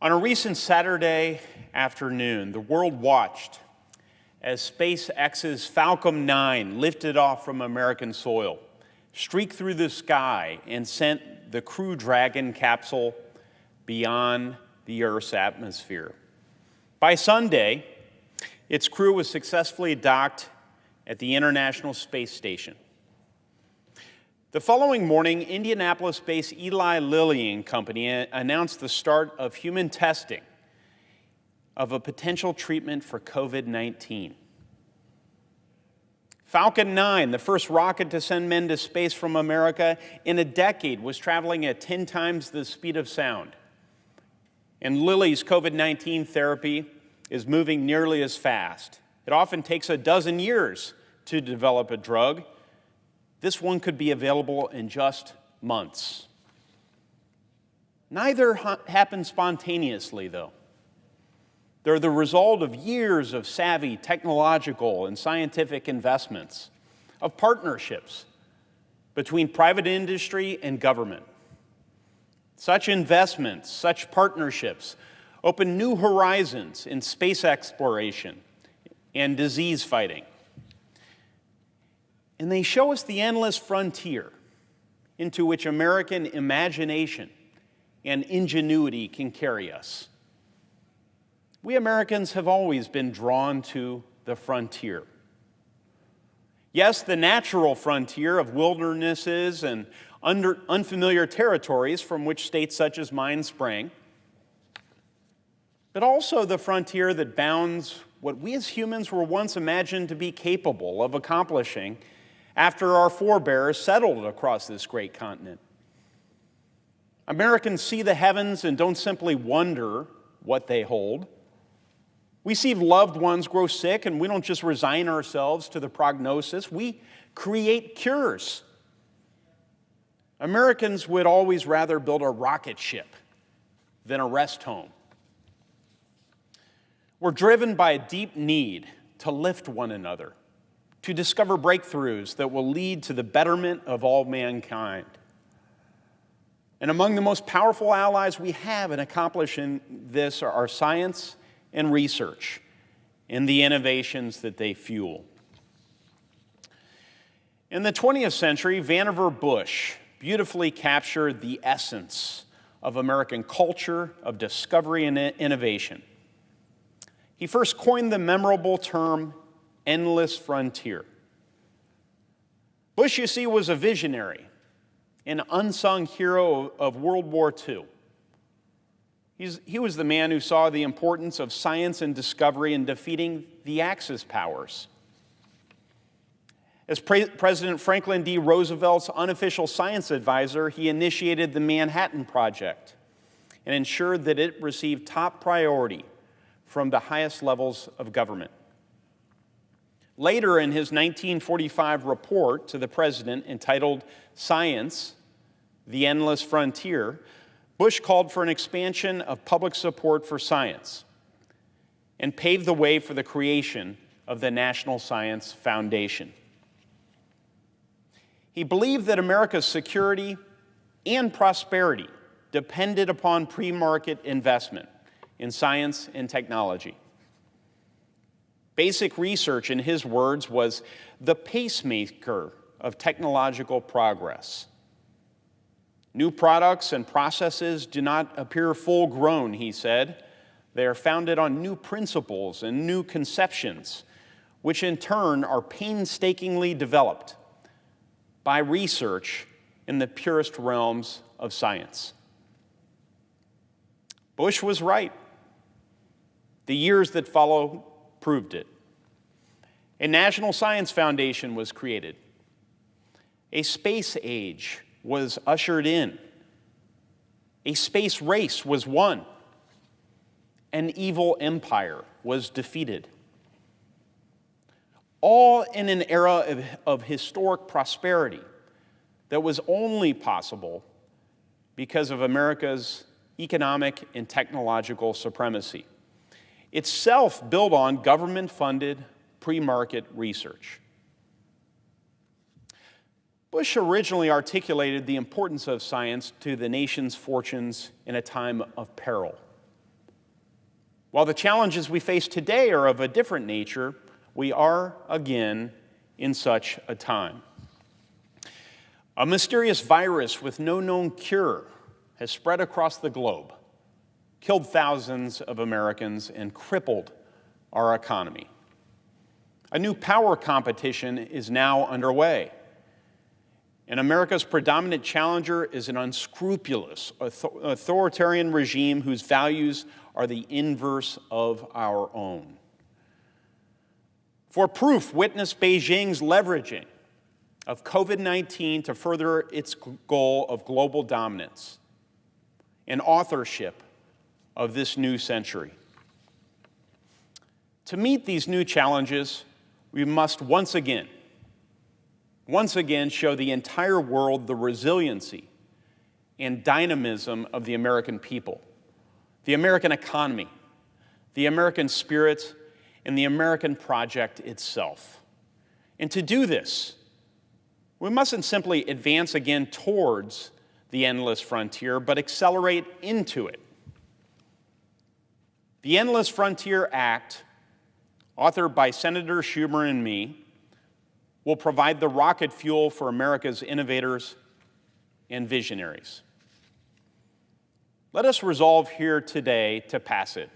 On a recent Saturday afternoon, the world watched as SpaceX's Falcon 9 lifted off from American soil, streaked through the sky, and sent the Crew Dragon capsule beyond the Earth's atmosphere. By Sunday, its crew was successfully docked at the International Space Station. The following morning, Indianapolis-based Eli Lilly and Company announced the start of human testing of a potential treatment for COVID-19. Falcon 9, the first rocket to send men to space from America in a decade, was traveling at 10 times the speed of sound. And Lilly's COVID-19 therapy is moving nearly as fast. It often takes a dozen years to develop a drug. This one could be available in just months. Neither happened spontaneously, though. They're the result of years of savvy technological and scientific investments, of partnerships between private industry and government. Such investments, such partnerships, open new horizons in space exploration and disease fighting. And they show us the endless frontier into which American imagination and ingenuity can carry us. We Americans have always been drawn to the frontier. Yes, the natural frontier of wildernesses and unfamiliar territories from which states such as mine sprang, but also the frontier that bounds what we as humans were once imagined to be capable of accomplishing after our forebears settled across this great continent. Americans see the heavens and don't simply wonder what they hold. We see loved ones grow sick, and we don't just resign ourselves to the prognosis. We create cures. Americans would always rather build a rocket ship than a rest home. We're driven by a deep need to lift one another, to discover breakthroughs that will lead to the betterment of all mankind. And among the most powerful allies we have in accomplishing this are our science and research and the innovations that they fuel. In the 20th century, Vannevar Bush beautifully captured the essence of American culture of discovery and innovation. He first coined the memorable term endless frontier. Bush, you see, was a visionary, an unsung hero of World War II. He was the man who saw the importance of science and discovery in defeating the Axis powers. As President Franklin D. Roosevelt's unofficial science advisor, he initiated the Manhattan Project and ensured that it received top priority from the highest levels of government. Later, in his 1945 report to the president entitled Science, the Endless Frontier, Bush called for an expansion of public support for science and paved the way for the creation of the National Science Foundation. He believed that America's security and prosperity depended upon pre-market investment in science and technology. Basic research, in his words, was the pacemaker of technological progress. New products and processes do not appear full-grown, he said. They are founded on new principles and new conceptions, which in turn are painstakingly developed by research in the purest realms of science. Bush was right. The years that followed proved it. A National Science Foundation was created. A space age was ushered in. A space race was won. An evil empire was defeated. All in an era of historic prosperity that was only possible because of America's economic and technological supremacy, itself built on government-funded pre-market research. Bush originally articulated the importance of science to the nation's fortunes in a time of peril. While the challenges we face today are of a different nature, we are again in such a time. A mysterious virus with no known cure has spread across the globe, killed thousands of Americans, and crippled our economy. A new power competition is now underway, and America's predominant challenger is an unscrupulous, authoritarian regime whose values are the inverse of our own. For proof, witness Beijing's leveraging of COVID-19 to further its goal of global dominance and authorship of this new century. To meet these new challenges, we must once again show the entire world the resiliency and dynamism of the American people, the American economy, the American spirit, and the American project itself. And to do this, we mustn't simply advance again towards the endless frontier, but accelerate into it. The Endless Frontier Act, authored by Senator Schumer and me, will provide the rocket fuel for America's innovators and visionaries. Let us resolve here today to pass it,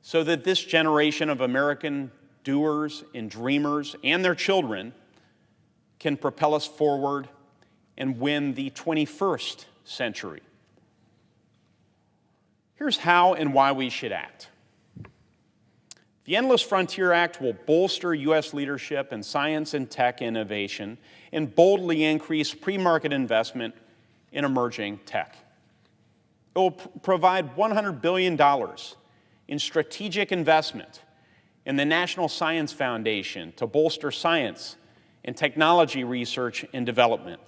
so that this generation of American doers and dreamers and their children can propel us forward and win the 21st century. Here's how and why we should act. The Endless Frontier Act will bolster U.S. leadership in science and tech innovation and boldly increase pre-market investment in emerging tech. It will provide $100 billion in strategic investment in the National Science Foundation to bolster science and technology research and development.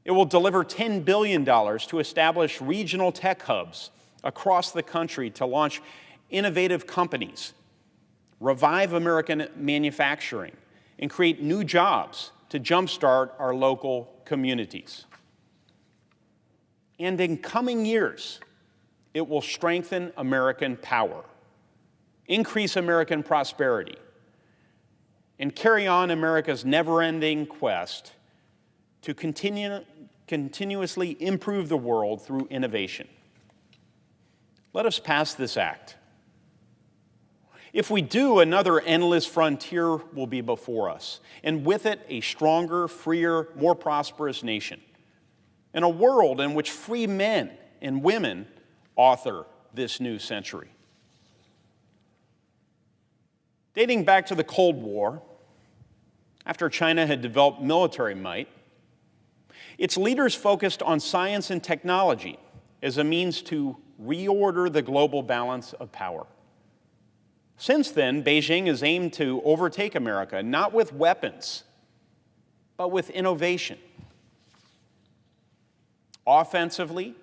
It will deliver $10 billion to establish regional tech hubs across the country to launch innovative companies, revive American manufacturing, and create new jobs to jumpstart our local communities. And in coming years, it will strengthen American power, increase American prosperity, and carry on America's never-ending quest to continuously improve the world through innovation. Let us pass this act. If we do, another endless frontier will be before us, and with it, a stronger, freer, more prosperous nation, and a world in which free men and women author this new century. Dating back to the Cold War, after China had developed military might, its leaders focused on science and technology as a means to reorder the global balance of power. Since then, Beijing has aimed to overtake America, not with weapons, but with innovation. Offensively,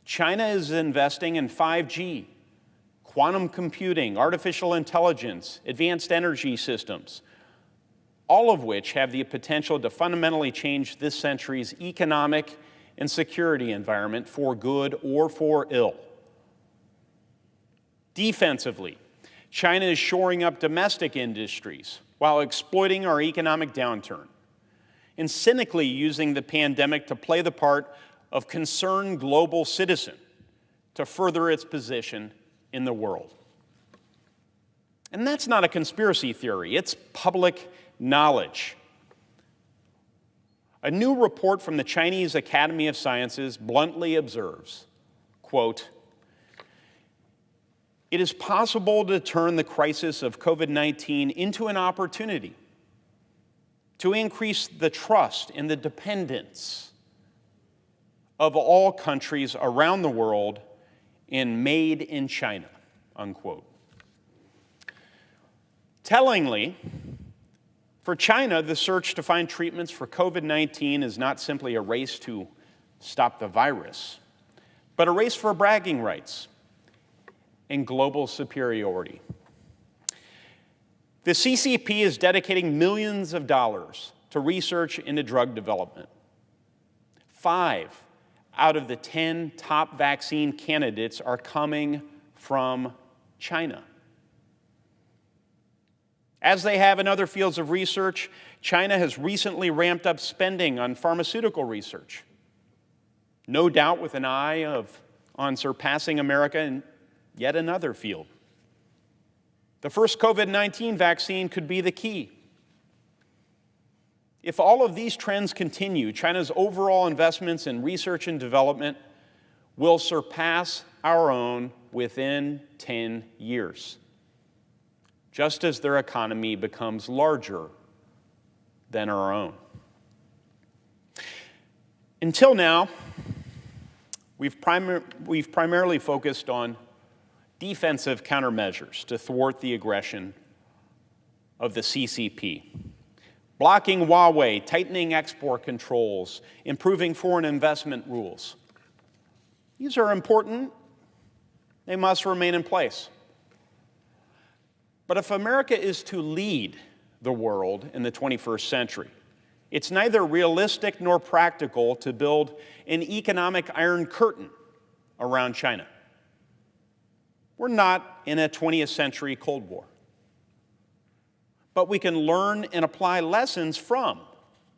China is investing in 5G, quantum computing, artificial intelligence, advanced energy systems, all of which have the potential to fundamentally change this century's economic and security environment for good or for ill. Defensively, China is shoring up domestic industries while exploiting our economic downturn and cynically using the pandemic to play the part of concerned global citizen to further its position in the world. And that's not a conspiracy theory, it's public knowledge. A new report from the Chinese Academy of Sciences bluntly observes, quote, "It is possible to turn the crisis of COVID-19 into an opportunity to increase the trust and the dependence of all countries around the world in made in China," unquote. Tellingly, for China, the search to find treatments for COVID-19 is not simply a race to stop the virus, but a race for bragging rights and global superiority. The CCP is dedicating millions of dollars to research into drug development. 5 out of the 10 top vaccine candidates are coming from China. As they have in other fields of research, China has recently ramped up spending on pharmaceutical research, no doubt with an eye on surpassing America in yet another field. The first COVID-19 vaccine could be the key. If all of these trends continue, China's overall investments in research and development will surpass our own within 10 years, just as their economy becomes larger than our own. Until now, we've primarily focused on defensive countermeasures to thwart the aggression of the CCP. Blocking Huawei, tightening export controls, improving foreign investment rules. These are important. They must remain in place. But if America is to lead the world in the 21st century, it's neither realistic nor practical to build an economic iron curtain around China. We're not in a 20th century Cold War. But we can learn and apply lessons from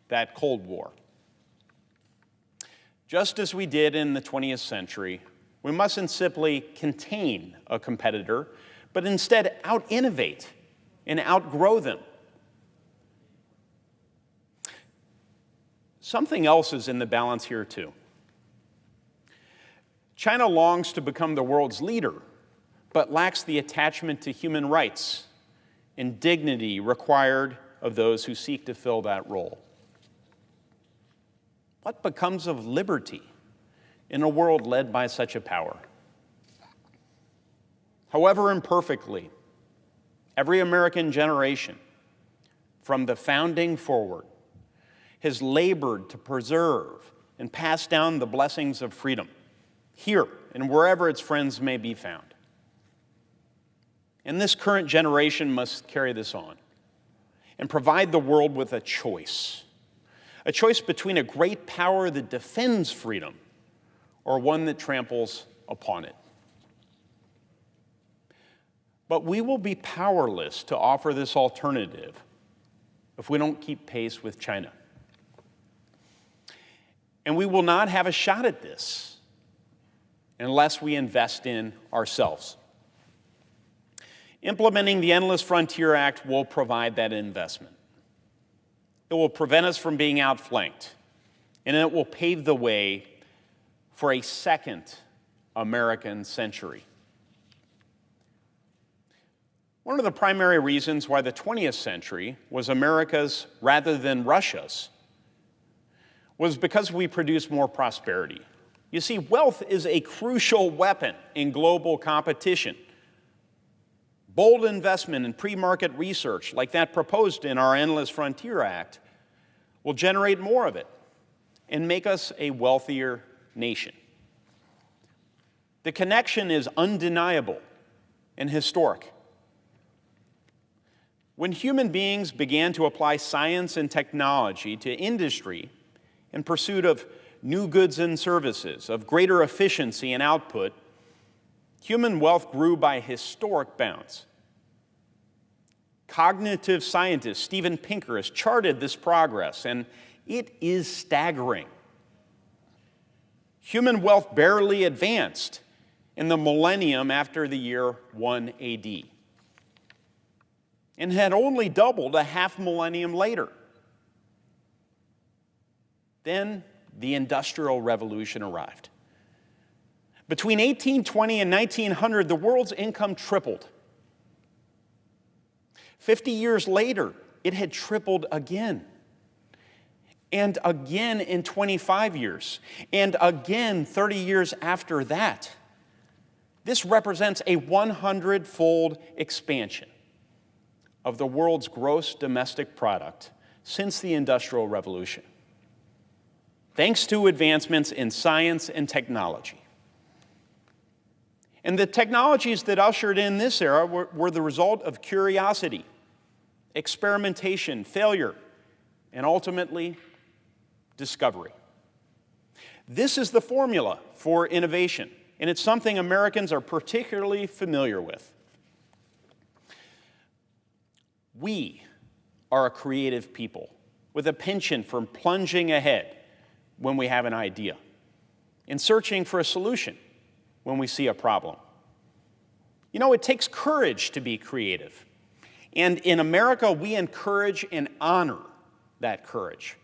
that Cold War. Just as we did in the 20th century, we mustn't simply contain a competitor, but instead out-innovate and outgrow them. Something else is in the balance here, too. China longs to become the world's leader, but lacks the attachment to human rights and dignity required of those who seek to fill that role. What becomes of liberty in a world led by such a power? However imperfectly, every American generation, from the founding forward, has labored to preserve and pass down the blessings of freedom, here and wherever its friends may be found. And this current generation must carry this on and provide the world with a choice between a great power that defends freedom or one that tramples upon it. But we will be powerless to offer this alternative if we don't keep pace with China. And we will not have a shot at this unless we invest in ourselves. Implementing the Endless Frontier Act will provide that investment. It will prevent us from being outflanked, and it will pave the way for a second American century. One of the primary reasons why the 20th century was America's rather than Russia's was because we produced more prosperity. You see, wealth is a crucial weapon in global competition. Bold investment in pre-market research, like that proposed in our Endless Frontier Act, will generate more of it and make us a wealthier nation. The connection is undeniable and historic. When human beings began to apply science and technology to industry in pursuit of new goods and services, of greater efficiency and output, human wealth grew by historic bounds. Cognitive scientist Steven Pinker has charted this progress, and it is staggering. Human wealth barely advanced in the millennium after the year 1 AD, and had only doubled a half millennium later. Then the Industrial Revolution arrived. Between 1820 and 1900, the world's income tripled. 50 years later, it had tripled again. And again in 25 years. And again 30 years after that. This represents a 100-fold expansion of the world's gross domestic product since the Industrial Revolution, thanks to advancements in science and technology. And the technologies that ushered in this era were the result of curiosity, experimentation, failure, and ultimately, discovery. This is the formula for innovation. and it's something Americans are particularly familiar with. We are a creative people with a penchant for plunging ahead when we have an idea and searching for a solution when we see a problem. You know, it takes courage to be creative. And in America, we encourage and honor that courage.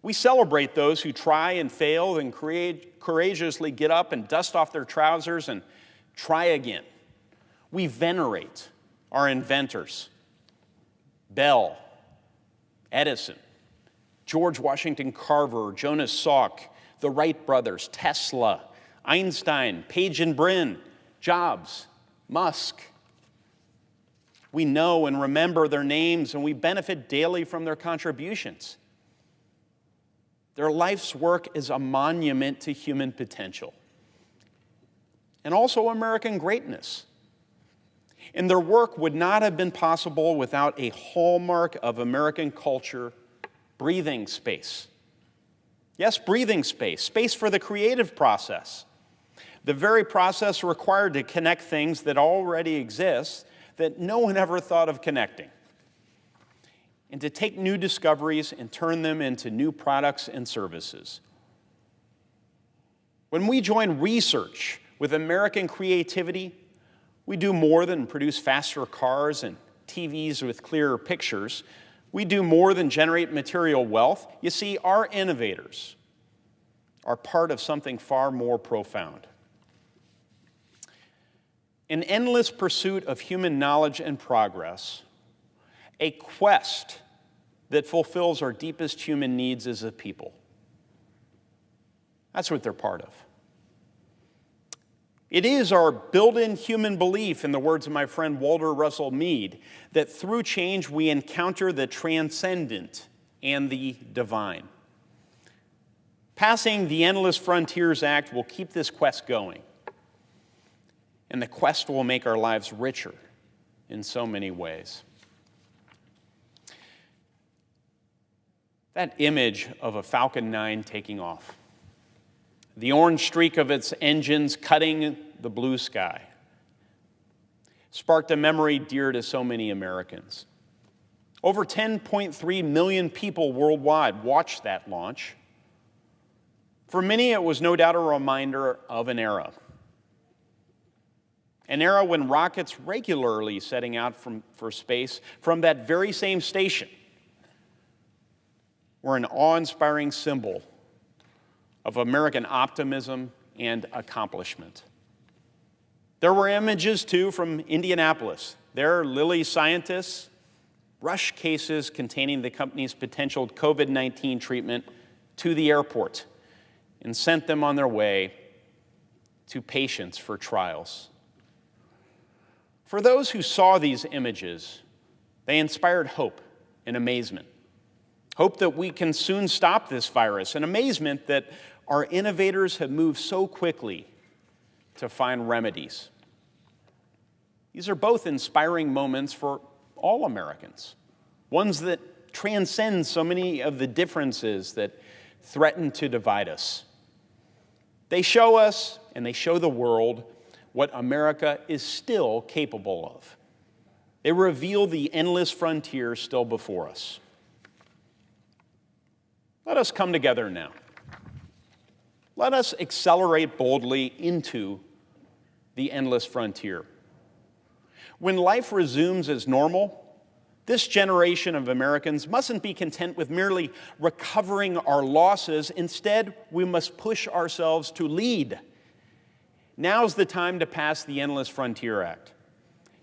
We celebrate those who try and fail and courageously get up and dust off their trousers and try again. We venerate our inventors. Bell, Edison, George Washington Carver, Jonas Salk, the Wright brothers, Tesla, Einstein, Page and Brin, Jobs, Musk. We know and remember their names, and we benefit daily from their contributions. Their life's work is a monument to human potential and also American greatness. And their work would not have been possible without a hallmark of American culture, breathing space. Yes, breathing space, space for the creative process. The very process required to connect things that already exist that no one ever thought of connecting. And to take new discoveries and turn them into new products and services. When we join research with American creativity, we do more than produce faster cars and TVs with clearer pictures. We do more than generate material wealth. You see, our innovators are part of something far more profound. An endless pursuit of human knowledge and progress, a quest that fulfills our deepest human needs as a people. That's what they're part of. It is our built-in human belief, in the words of my friend Walter Russell Mead, that through change we encounter the transcendent and the divine. Passing the Endless Frontiers Act will keep this quest going. And the quest will make our lives richer in so many ways. That image of a Falcon 9 taking off, the orange streak of its engines cutting the blue sky, sparked a memory dear to so many Americans. Over 10.3 million people worldwide watched that launch. For many, it was no doubt a reminder of an era when rockets regularly setting out for space from that very same station were an awe-inspiring symbol of American optimism and accomplishment. There were images, too, from Indianapolis. There, Lilly scientists rushed cases containing the company's potential COVID-19 treatment to the airport and sent them on their way to patients for trials. For those who saw these images, they inspired hope and amazement. Hope that we can soon stop this virus, and amazement that our innovators have moved so quickly to find remedies. These are both inspiring moments for all Americans, ones that transcend so many of the differences that threaten to divide us. They show us, and they show the world, what America is still capable of. They reveal the endless frontier still before us. Let us come together now. Let us accelerate boldly into the endless frontier. When life resumes as normal, this generation of Americans mustn't be content with merely recovering our losses. Instead, we must push ourselves to lead. Now's the time to pass the Endless Frontier Act,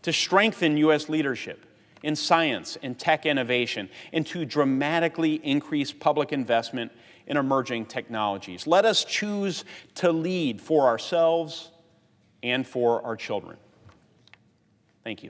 to strengthen U.S. leadership in science and tech innovation, and to dramatically increase public investment in emerging technologies. Let us choose to lead for ourselves and for our children. Thank you.